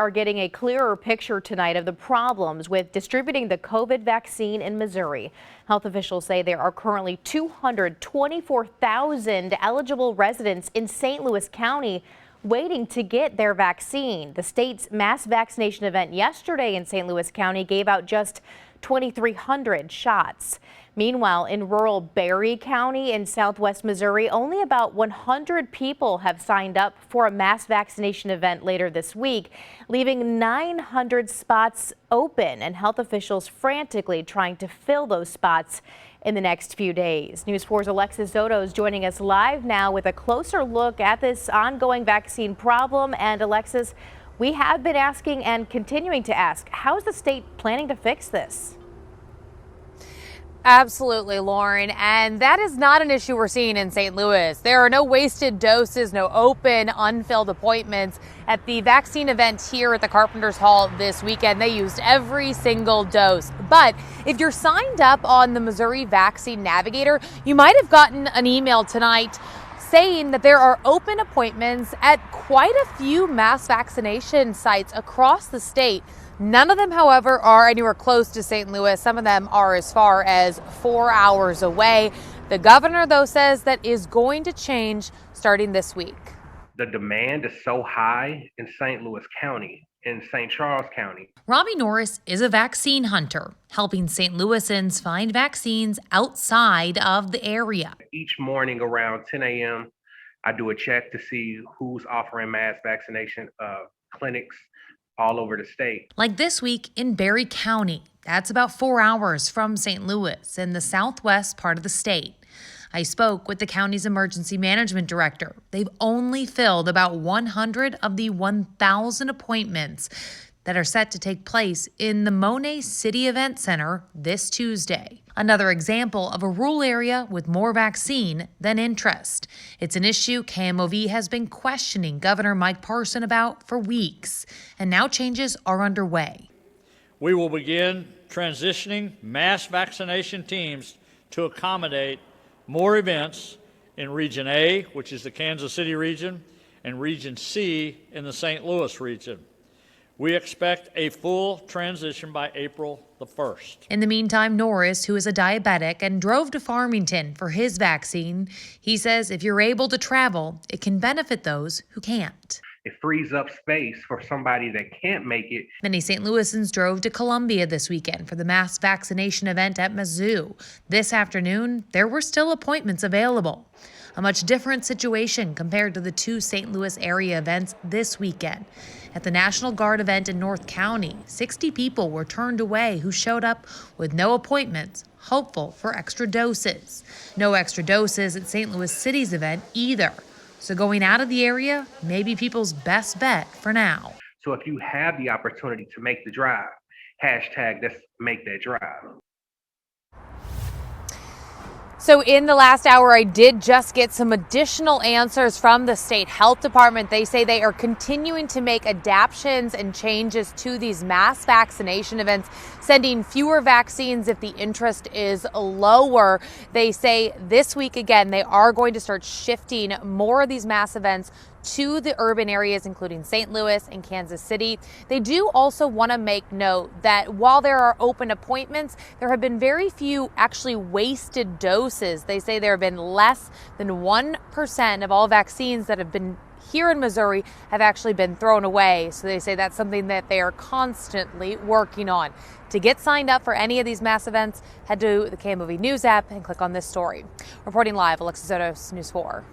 are getting a clearer picture tonight of the problems with distributing the COVID vaccine in Missouri. Health officials say there are currently 224,000 eligible residents in St. Louis County waiting to get their vaccine. The state's mass vaccination event yesterday in St. Louis County gave out just 2,300 shots. Meanwhile, in rural Berry County in southwest Missouri, only about 100 people have signed up for a mass vaccination event later this week, leaving 900 spots open, and health officials frantically trying to fill those spots in the next few days. News 4's Alexis Zoto is joining us live now with a closer look at this ongoing vaccine problem. And Alexis, we have been asking and continuing to ask, how is the state planning to fix this? Absolutely, Lauren. And that is not an issue we're seeing in St. Louis. There are no wasted doses, no open, unfilled appointments. At the vaccine event here at the Carpenters Hall this weekend, they used every single dose. But if you're signed up on the Missouri Vaccine Navigator, you might have gotten an email tonight saying that there are open appointments at quite a few mass vaccination sites across the state. None of them, however, are anywhere close to St. Louis. Some of them are as far as 4 hours away. The governor, though, says that is going to change starting this week. The demand is so high in St. Louis County, in St. Charles County. Robbie Norris is a vaccine hunter, helping St. Louisans find vaccines outside of the area. Each morning around 10 a.m., I do a check to see who's offering mass vaccination clinics all over the state. Like this week in Berry County. That's about 4 hours from St. Louis in the southwest part of the state. I spoke with the county's emergency management director. They've only filled about 100 of the 1,000 appointments that are set to take place in the Monet City Event Center this Tuesday. Another example of a rural area with more vaccine than interest. It's an issue KMOV has been questioning Governor Mike Parson about for weeks, and now changes are underway. We will begin transitioning mass vaccination teams to accommodate more events in Region A, which is the Kansas City region, and Region C in the St. Louis region. We expect a full transition by April the 1st. In the meantime, Norris, who is a diabetic and drove to Farmington for his vaccine, he says if you're able to travel, it can benefit those who can't. It frees up space for somebody that can't make it. Many St. Louisans drove to Columbia this weekend for the mass vaccination event at Mizzou. This afternoon, there were still appointments available. A much different situation compared to the two St. Louis area events this weekend. At the National Guard event in North County, 60 people were turned away who showed up with no appointments, hopeful for extra doses. No extra doses at St. Louis City's event either. So going out of the area may be people's best bet for now. So if you have the opportunity to make the drive, hashtag let's make that drive. So in the last hour, I did just get some additional answers from the state health department. They say they are continuing to make adaptations and changes to these mass vaccination events, sending fewer vaccines if the interest is lower. They say this week, again, they are going to start shifting more of these mass events to the urban areas, including St. Louis and Kansas City. They do also want to make note that while there are open appointments, there have been very few actually wasted doses. They say there have been less than 1% of all vaccines that have been here in Missouri have actually been thrown away. So they say that's something that they are constantly working on. To get signed up for any of these mass events, head to the KMOV News app and click on this story. Reporting live, Alexis Zotos, News 4.